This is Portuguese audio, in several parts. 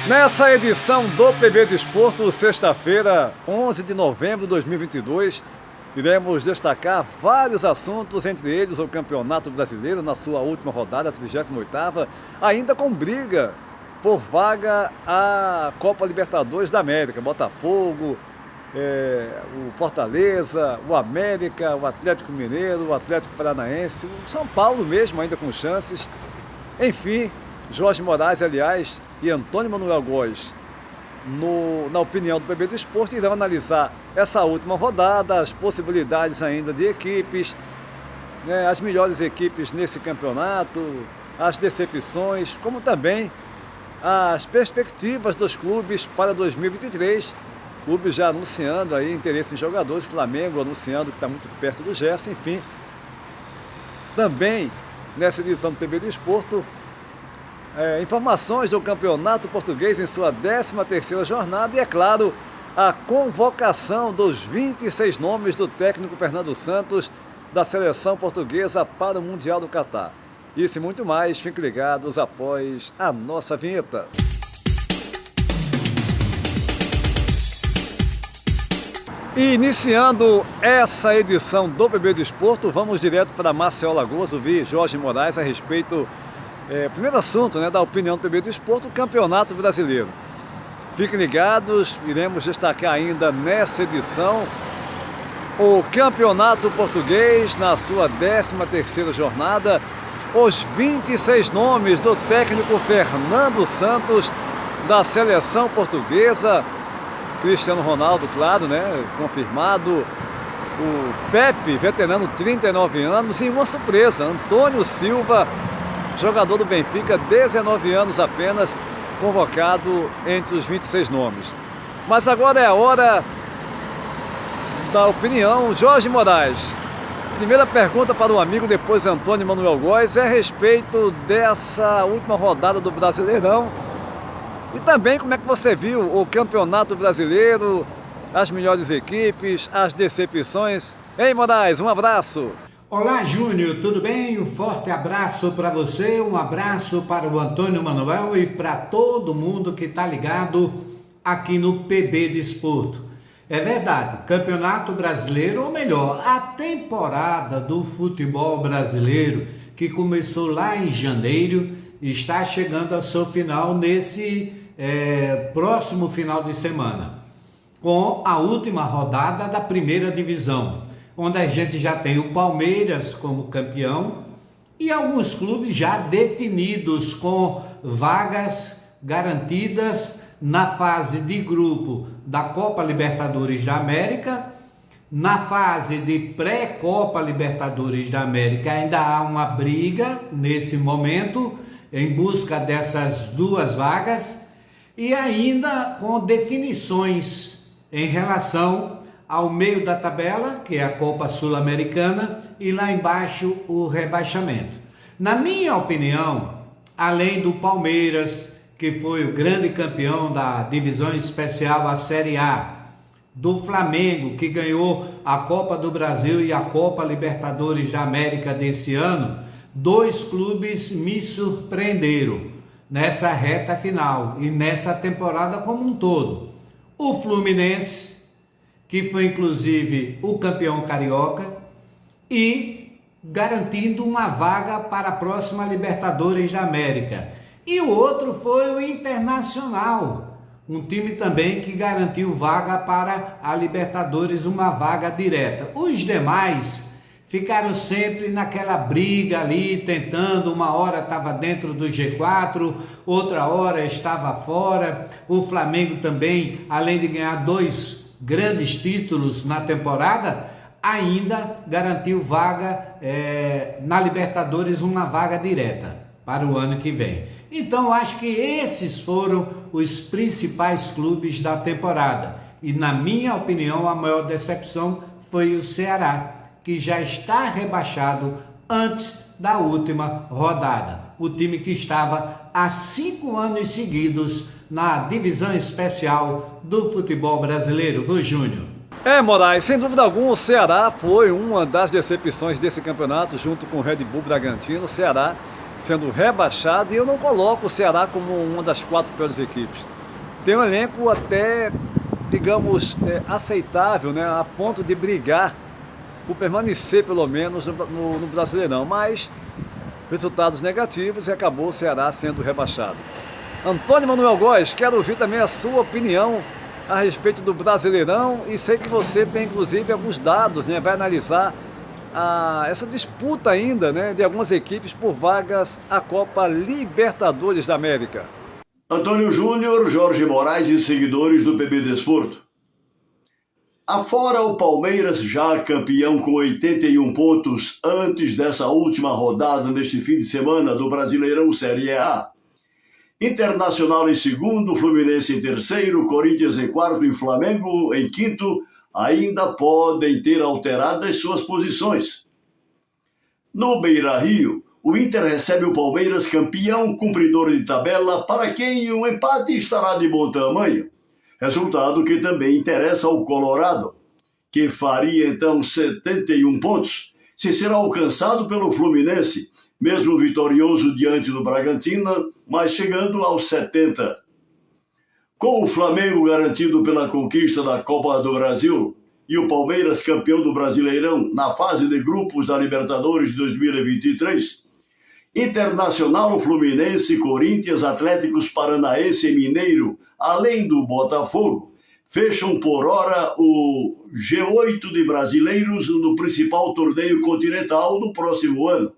Nessa edição do PB Desporto, sexta-feira, 11 de novembro de 2022, iremos destacar vários assuntos, entre eles o Campeonato Brasileiro na sua última rodada, a 38ª, ainda com briga por vaga à Copa Libertadores da América. Botafogo, o Fortaleza, o América, o Atlético Mineiro, o Atlético Paranaense, o São Paulo mesmo ainda com chances. Enfim, Jorge Moraes, aliás, e Antônio Manuel Góes, na opinião do PB Desporto, irão analisar essa última rodada, as possibilidades ainda de equipes, as melhores equipes nesse campeonato, as decepções, como também as perspectivas dos clubes para 2023. Clubes já anunciando aí interesse em jogadores, Flamengo anunciando que está muito perto do Gerson, enfim. Também, nessa edição do PB Desporto, informações do Campeonato Português em sua 13ª jornada e, é claro, a convocação dos 26 nomes do técnico Fernando Santos da seleção portuguesa para o Mundial do Catar. Isso e muito mais, fiquem ligados após a nossa vinheta. E iniciando essa edição do PB Desporto, vamos direto para Maceió, Alagoas, ouvir Jorge Moraes a respeito, primeiro assunto, da opinião do PB Desporto, o Campeonato Brasileiro. Fiquem ligados, iremos destacar ainda nessa edição o Campeonato Português na sua 13ª jornada, os 26 nomes do técnico Fernando Santos da seleção portuguesa, Cristiano Ronaldo, claro, confirmado, o Pepe, veterano, 39 anos, e uma surpresa, Antônio Silva, jogador do Benfica, 19 anos apenas, convocado entre os 26 nomes. Mas agora é a hora da opinião. Jorge Moraes, primeira pergunta para o amigo, depois Antônio Manuel Góes, é a respeito dessa última rodada do Brasileirão. E também como é que você viu o Campeonato Brasileiro, as melhores equipes, as decepções. Ei, Moraes, um abraço. Olá, Júnior, tudo bem? Um forte abraço para você, um abraço para o Antônio Manuel e para todo mundo que está ligado aqui no PB Desporto. É verdade, Campeonato Brasileiro, ou melhor, a temporada do futebol brasileiro, que começou lá em janeiro, está chegando ao seu final nesse próximo final de semana, com a última rodada da primeira divisão, onde a gente já tem o Palmeiras como campeão e alguns clubes já definidos com vagas garantidas na fase de grupo da Copa Libertadores da América. Na fase de pré-Copa Libertadores da América ainda há uma briga nesse momento em busca dessas duas vagas e ainda com definições em relação ao meio da tabela, que é a Copa Sul-Americana, e lá embaixo o rebaixamento. Na minha opinião, além do Palmeiras, que foi o grande campeão da divisão especial, a Série A, do Flamengo, que ganhou a Copa do Brasil e a Copa Libertadores da América desse ano, dois clubes me surpreenderam nessa reta final e nessa temporada como um todo. O Fluminense, que foi inclusive o campeão carioca e garantindo uma vaga para a próxima Libertadores da América. E o outro foi o Internacional, um time também que garantiu vaga para a Libertadores, uma vaga direta. Os demais ficaram sempre naquela briga ali, tentando, uma hora estava dentro do G4, outra hora estava fora. O Flamengo também, além de ganhar 2 grandes títulos na temporada, ainda garantiu vaga na Libertadores, uma vaga direta para o ano que vem. Então eu acho que esses foram os principais clubes da temporada. E na minha opinião, a maior decepção foi o Ceará, que já está rebaixado antes da última rodada. O time que estava há 5 anos seguidos na divisão especial do futebol brasileiro, do Júnior. Moraes, sem dúvida alguma, o Ceará foi uma das decepções desse campeonato, junto com o Red Bull Bragantino. O Ceará sendo rebaixado, e eu não coloco o Ceará como uma das 4 piores equipes. tem um elenco até, digamos, aceitável, né, a ponto de brigar por permanecer pelo menos no Brasileirão, mas resultados negativos e acabou o Ceará sendo rebaixado. Antônio Manuel Góes, quero ouvir também a sua opinião a respeito do Brasileirão e sei que você tem inclusive alguns dados, né, vai analisar essa disputa ainda, né, de algumas equipes por vagas à Copa Libertadores da América. Antônio Júnior, Jorge Moraes e seguidores do PB Desporto. Afora o Palmeiras, já campeão com 81 pontos antes dessa última rodada neste fim de semana do Brasileirão Série A. Internacional em segundo, Fluminense em terceiro, Corinthians em quarto e Flamengo em quinto, ainda podem ter alteradas suas posições. No Beira-Rio, o Inter recebe o Palmeiras, campeão cumpridor de tabela, para quem o empate estará de bom tamanho. Resultado que também interessa ao Colorado, que faria então 71 pontos, se será alcançado pelo Fluminense, mesmo vitorioso diante do Bragantino, mas chegando aos 70. Com o Flamengo garantido pela conquista da Copa do Brasil e o Palmeiras campeão do Brasileirão na fase de grupos da Libertadores de 2023, Internacional, Fluminense, Corinthians, Atléticos Paranaense e Mineiro, além do Botafogo, fecham por hora o G8 de brasileiros no principal torneio continental do próximo ano.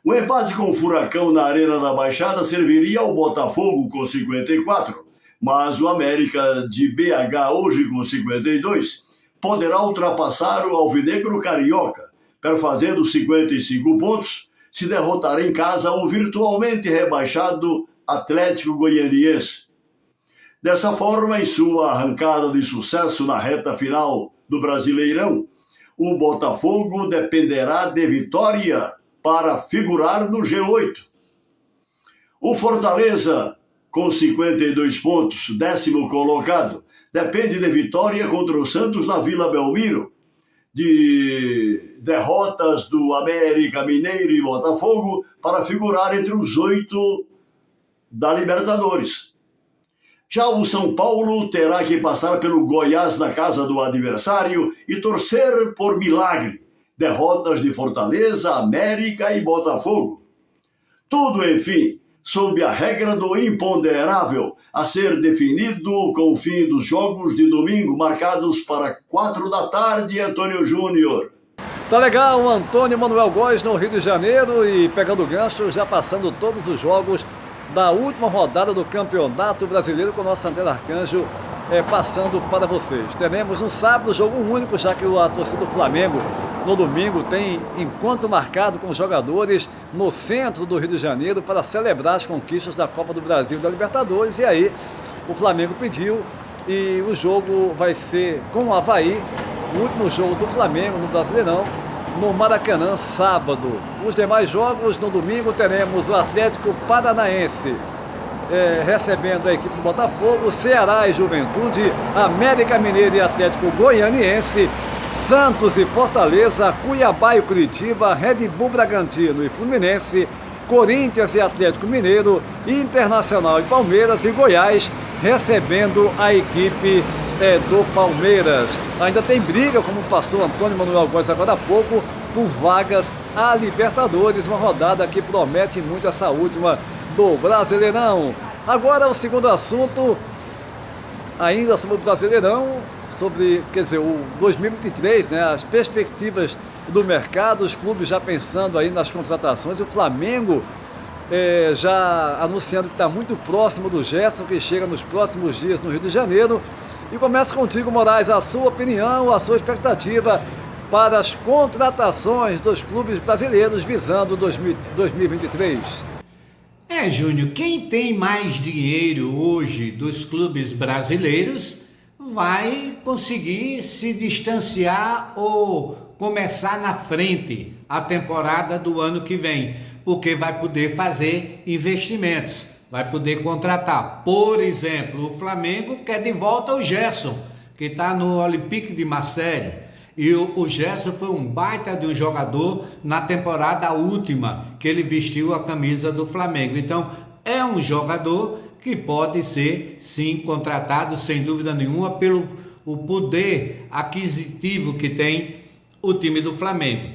O empate com o Furacão na Arena da Baixada serviria ao Botafogo com 54, mas o América de BH, hoje com 52, poderá ultrapassar o Alvinegro Carioca, perfazendo 55 pontos, se derrotar em casa o virtualmente rebaixado Atlético Goianiense. Dessa forma, em sua arrancada de sucesso na reta final do Brasileirão, o Botafogo dependerá de vitória para figurar no G8. O Fortaleza, com 52 pontos, 10º colocado, depende de vitória contra o Santos na Vila Belmiro, de derrotas do América, Mineiro e Botafogo para figurar entre os 8 da Libertadores. Já o São Paulo terá que passar pelo Goiás na casa do adversário e torcer por milagre. Derrotas de Fortaleza, América e Botafogo. Tudo, enfim, sob a regra do imponderável, a ser definido com o fim dos jogos de domingo, marcados para 4 da tarde, Antônio Júnior. Tá legal, o Antônio Manuel Góes no Rio de Janeiro e pegando o gancho, já passando todos os jogos da última rodada do Campeonato Brasileiro com o nosso Antena Arcanjo passando para vocês. Teremos no sábado jogo único, já que a torcida do Flamengo no domingo tem encontro marcado com os jogadores no centro do Rio de Janeiro para celebrar as conquistas da Copa do Brasil e da Libertadores. E aí o Flamengo pediu e o jogo vai ser com o Avaí, o último jogo do Flamengo no Brasileirão, no Maracanã, sábado. Os demais jogos, no domingo, teremos o Atlético Paranaense recebendo a equipe do Botafogo, Ceará e Juventude, América Mineiro e Atlético Goianiense, Santos e Fortaleza, Cuiabá e Curitiba, Red Bull Bragantino e Fluminense, Corinthians e Atlético Mineiro, Internacional e Palmeiras e Goiás recebendo a equipe do Palmeiras. Ainda tem briga, como passou Antônio Manuel Góes agora há pouco, por vagas à Libertadores, uma rodada que promete muito essa última do Brasileirão. Agora o segundo assunto, ainda sobre o Brasileirão, sobre, o 2023, né, as perspectivas do mercado, os clubes já pensando aí nas contratações, o Flamengo já anunciando que está muito próximo do Gerson, que chega nos próximos dias no Rio de Janeiro. E começa contigo, Moraes, a sua opinião, a sua expectativa para as contratações dos clubes brasileiros visando 2023. Júnior, quem tem mais dinheiro hoje dos clubes brasileiros vai conseguir se distanciar ou começar na frente a temporada do ano que vem, porque vai poder fazer investimentos, vai poder contratar. Por exemplo, o Flamengo quer de volta o Gerson, que está no Olympique de Marseille. E o Gerson foi um baita de um jogador na temporada última que ele vestiu a camisa do Flamengo. Então, é um jogador que pode ser, sim, contratado, sem dúvida nenhuma, pelo o poder aquisitivo que tem o time do Flamengo.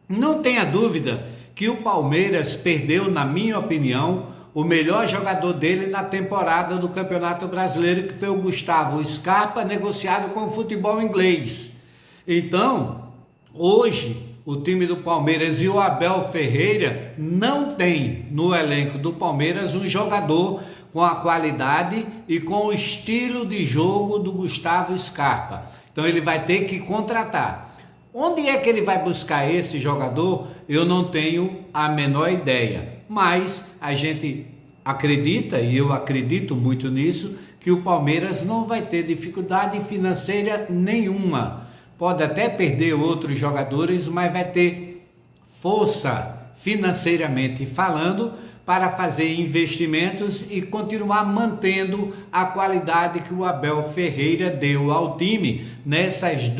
Não tenha dúvida que o Palmeiras perdeu, na minha opinião, o melhor jogador dele na temporada do Campeonato Brasileiro, que foi o Gustavo Scarpa, negociado com o futebol inglês. Então, hoje, o time do Palmeiras e o Abel Ferreira não tem no elenco do Palmeiras um jogador com a qualidade e com o estilo de jogo do Gustavo Scarpa. Então ele vai ter que contratar. Onde é que ele vai buscar esse jogador? Eu não tenho a menor ideia. Mas a gente acredita, e eu acredito muito nisso, que o Palmeiras não vai ter dificuldade financeira nenhuma. Pode até perder outros jogadores, mas vai ter força financeiramente falando para fazer investimentos e continuar mantendo a qualidade que o Abel Ferreira deu ao time nessas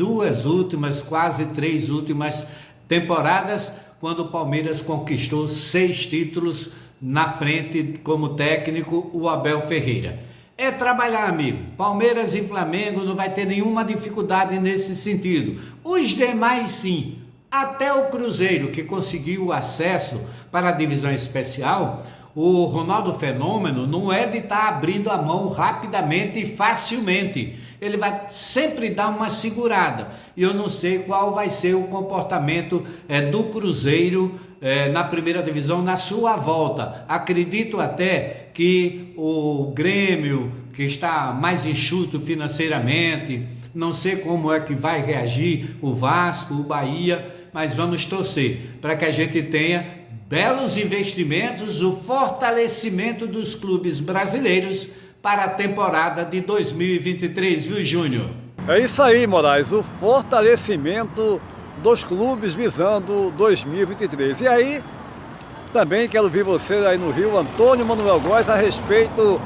quase 3 últimas temporadas, quando o Palmeiras conquistou 6 títulos na frente como técnico, o Abel Ferreira. É trabalhar, amigo. Palmeiras e Flamengo não vai ter nenhuma dificuldade nesse sentido. Os demais sim. Até o Cruzeiro, que conseguiu o acesso para a divisão especial, o Ronaldo Fenômeno não é de estar abrindo a mão rapidamente e facilmente. Ele vai sempre dar uma segurada. E eu não sei qual vai ser o comportamento do Cruzeiro na primeira divisão na sua volta. Acredito até que o Grêmio, que está mais enxuto financeiramente, não sei como é que vai reagir o Vasco, o Bahia, mas vamos torcer para que a gente tenha belos investimentos, o fortalecimento dos clubes brasileiros para a temporada de 2023, viu, Júnior? É isso aí, Moraes, o fortalecimento dos clubes visando 2023. E aí, também quero ouvir você aí no Rio, Antônio Manuel Góes, a respeito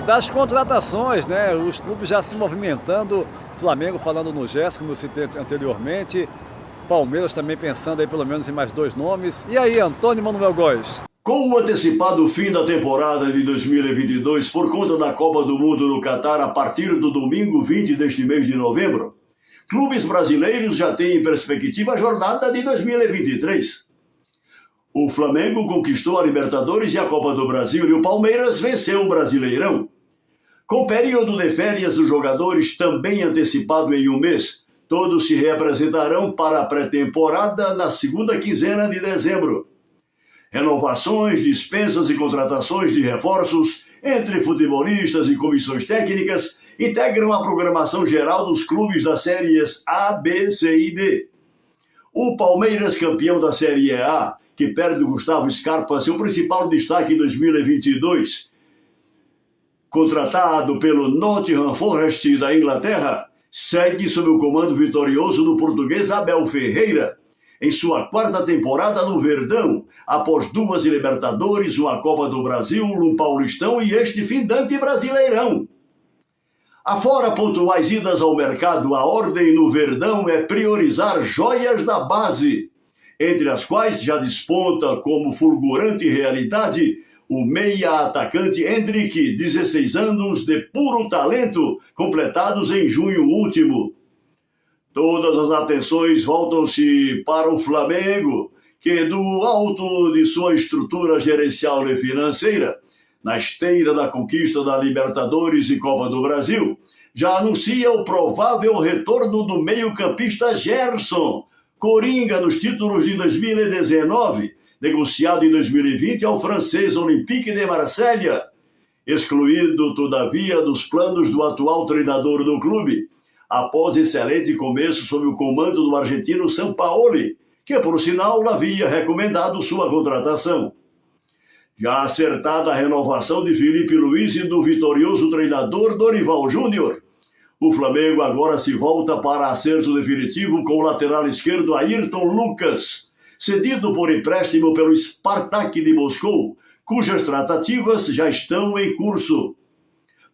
das contratações, né? Os clubes já se movimentando, Flamengo falando no Gerson, como eu citei anteriormente, Palmeiras também pensando aí pelo menos em mais 2 nomes. E aí, Antônio Manuel Góes? Com o antecipado fim da temporada de 2022 por conta da Copa do Mundo no Catar a partir do domingo 20 deste mês de novembro, clubes brasileiros já têm em perspectiva a jornada de 2023. O Flamengo conquistou a Libertadores e a Copa do Brasil e o Palmeiras venceu o Brasileirão. Com o período de férias dos jogadores também antecipado em 1 mês, todos se reapresentarão para a pré-temporada na segunda quinzena de dezembro. Renovações, dispensas e contratações de reforços entre futebolistas e comissões técnicas integram a programação geral dos clubes das séries A, B, C e D. O Palmeiras, campeão da Série A, que perde o Gustavo Scarpa, seu principal destaque em 2022, contratado pelo Nottingham Forest da Inglaterra, segue sob o comando vitorioso do português Abel Ferreira, em sua 4ª temporada no Verdão, após 2 Libertadores, uma Copa do Brasil, um Paulistão e este findante Brasileirão. Afora pontuais idas ao mercado, a ordem no Verdão é priorizar joias da base, entre as quais já desponta como fulgurante realidade o meia-atacante Endrick, 16 anos de puro talento, completados em junho último. Todas as atenções voltam-se para o Flamengo, que do alto de sua estrutura gerencial e financeira, na esteira da conquista da Libertadores e Copa do Brasil, já anuncia o provável retorno do meio-campista Gerson, coringa nos títulos de 2019, negociado em 2020 ao francês Olympique de Marselha, excluído, todavia, dos planos do atual treinador do clube, após excelente começo sob o comando do argentino Sampaoli, que, por sinal, havia recomendado sua contratação. Já acertada a renovação de Felipe Luiz e do vitorioso treinador Dorival Júnior, o Flamengo agora se volta para acerto definitivo com o lateral esquerdo Ayrton Lucas, cedido por empréstimo pelo Spartak de Moscou, cujas tratativas já estão em curso.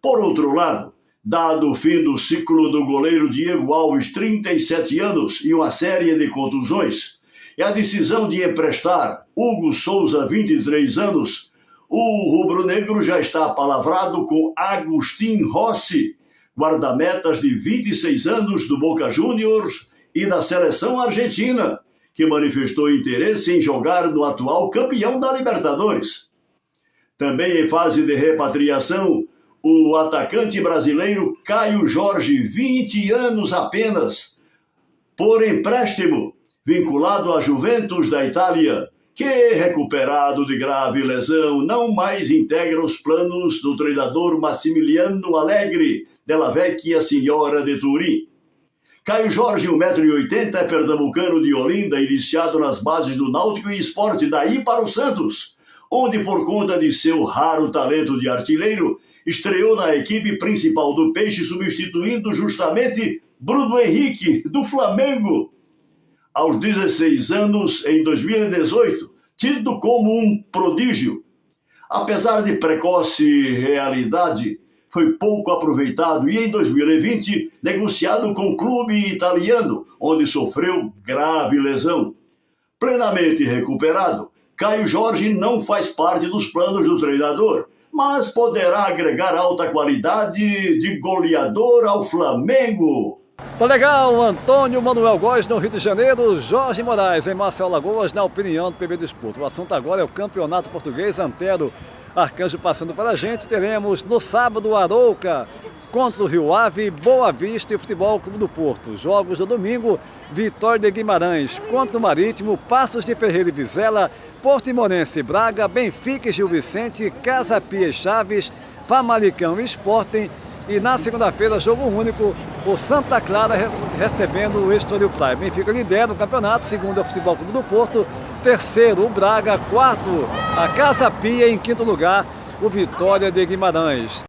Por outro lado, dado o fim do ciclo do goleiro Diego Alves, 37 anos, e uma série de contusões, e a decisão de emprestar Hugo Souza, 23 anos, o rubro-negro já está apalavrado com Agustín Rossi, guarda-metas de 26 anos do Boca Juniors e da seleção argentina, que manifestou interesse em jogar no atual campeão da Libertadores. Também em fase de repatriação, o atacante brasileiro Caio Jorge, 20 anos apenas, por empréstimo, vinculado à Juventus da Itália, que, recuperado de grave lesão, não mais integra os planos do treinador Massimiliano Allegri, della Vecchia Signora de Turim. Caio Jorge, 1,80 m, é pernambucano de Olinda, iniciado nas bases do Náutico e Esporte, daí para o Santos, onde, por conta de seu raro talento de artilheiro, estreou na equipe principal do Peixe, substituindo justamente Bruno Henrique, do Flamengo. Aos 16 anos, em 2018, tido como um prodígio. Apesar de precoce realidade, foi pouco aproveitado e em 2020 negociado com o clube italiano, onde sofreu grave lesão. Plenamente recuperado, Caio Jorge não faz parte dos planos do treinador, mas poderá agregar alta qualidade de goleador ao Flamengo. Tá legal, Antônio Manuel Góes no Rio de Janeiro, Jorge Moraes em Maceió, Alagoas, na opinião do PB Desporto. O assunto agora é o Campeonato Português. Antero Arcanjo passando para a gente. Teremos no sábado Arouca contra o Rio Ave, Boa Vista e o Futebol Clube do Porto. Jogos do domingo, Vitória de Guimarães contra o Marítimo, Passos de Ferreira e Vizela, Portimonense e Braga, Benfica e Gil Vicente, Casa Pia e Chaves, Famalicão e Sporting. E na segunda-feira, jogo único, o Santa Clara recebendo o Estoril Praia. Benfica lidera o campeonato, segundo é o Futebol Clube do Porto, terceiro o Braga, quarto a Casa Pia, em quinto lugar o Vitória de Guimarães.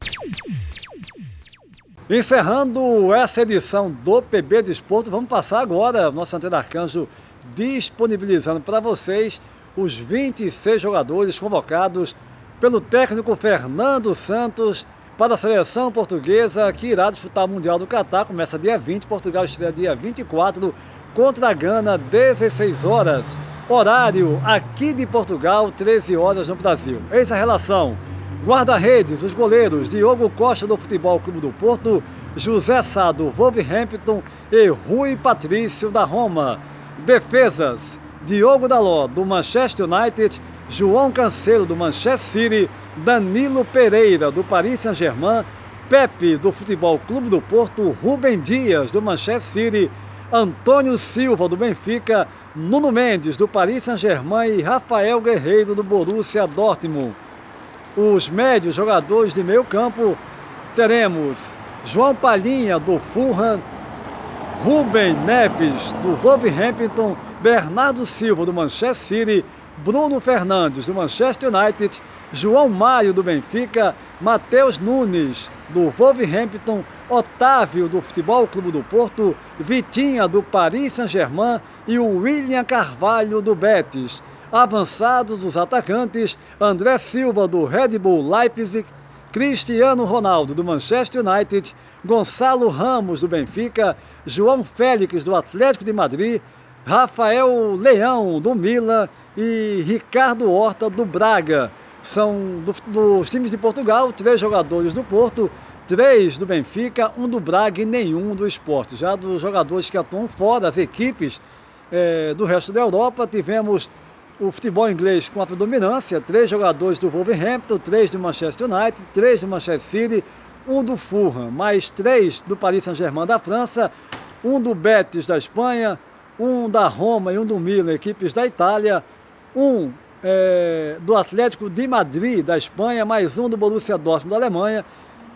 Encerrando essa edição do PB Desporto, vamos passar agora, nosso Antero Arcanjo disponibilizando para vocês os 26 jogadores convocados pelo técnico Fernando Santos para a seleção portuguesa que irá disputar o Mundial do Catar. Começa dia 20, Portugal estreia dia 24 contra a Gana, 16 horas. Horário aqui de Portugal, 13 horas no Brasil. Eis a relação: guarda-redes, os goleiros Diogo Costa do Futebol Clube do Porto, José Sá do Wolverhampton e Rui Patrício da Roma. Defesas: Diogo Dalot do Manchester United, João Cancelo do Manchester City, Danilo Pereira do Paris Saint-Germain, Pepe do Futebol Clube do Porto, Rubem Dias do Manchester City, Antônio Silva do Benfica, Nuno Mendes do Paris Saint-Germain e Rafael Guerreiro do Borussia Dortmund. Os médios jogadores de meio campo, teremos João Palhinha do Fulham, Rubem Neves do Wolverhampton, Bernardo Silva do Manchester City, Bruno Fernandes do Manchester United, João Mário do Benfica, Matheus Nunes do Wolverhampton, Otávio do Futebol Clube do Porto, Vitinha do Paris Saint-Germain e o William Carvalho do Betis. Avançados os atacantes, André Silva do Red Bull Leipzig, Cristiano Ronaldo do Manchester United, Gonçalo Ramos do Benfica, João Félix do Atlético de Madrid, Rafael Leão do Milan e Ricardo Horta do Braga. São dos times de Portugal, 3 jogadores do Porto, 3 do Benfica, 1 do Braga e nenhum do Sport. Já dos jogadores que atuam fora, as equipes do resto da Europa, tivemos o futebol inglês com a predominância, 3 jogadores do Wolverhampton, 3 do Manchester United, 3 do Manchester City, 1 do Fulham, mais 3 do Paris Saint-Germain da França, 1 do Betis da Espanha, 1 da Roma e 1 do Milan, equipes da Itália, 1 do Atlético de Madrid da Espanha, mais 1 do Borussia Dortmund da Alemanha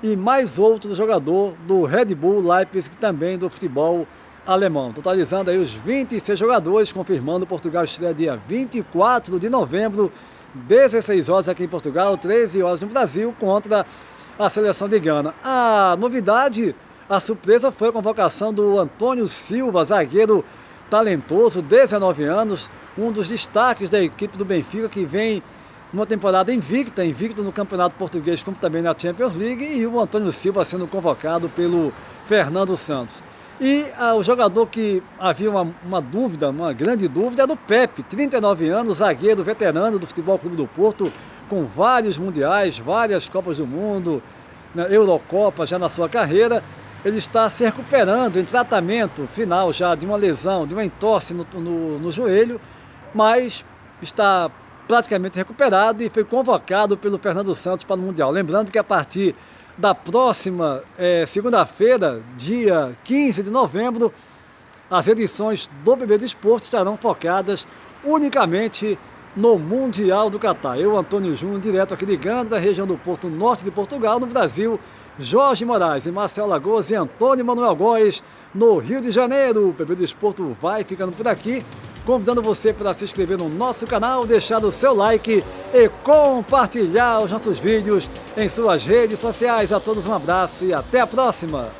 e mais outro jogador do Red Bull Leipzig, também do futebol alemão. Totalizando aí os 26 jogadores, confirmando Portugal estreia dia 24 de novembro, 16 horas aqui em Portugal, 13 horas no Brasil, contra a seleção de Gana. A novidade, a surpresa foi a convocação do Antônio Silva, zagueiro talentoso, 19 anos, um dos destaques da equipe do Benfica, que vem numa temporada invicta no Campeonato Português, como também na Champions League, e o Antônio Silva sendo convocado pelo Fernando Santos. E o jogador que havia uma dúvida, uma grande dúvida, é do Pepe, 39 anos, zagueiro veterano do Futebol Clube do Porto, com vários mundiais, várias Copas do Mundo, né, Eurocopa já na sua carreira. Ele está se recuperando em tratamento final já de uma lesão, de uma entorse no joelho, mas está praticamente recuperado e foi convocado pelo Fernando Santos para o Mundial. Lembrando que a partir da próxima segunda-feira, dia 15 de novembro, as edições do PB Desporto estarão focadas unicamente no Mundial do Catar. Eu, Antônio Júnior, direto aqui ligando da região do Porto Norte de Portugal, no Brasil, Jorge Moraes em Maceió, Alagoas e Antônio Manuel Góes no Rio de Janeiro. O PB Desporto vai ficando por aqui, convidando você para se inscrever no nosso canal, deixar o seu like e compartilhar os nossos vídeos em suas redes sociais. A todos um abraço e até a próxima!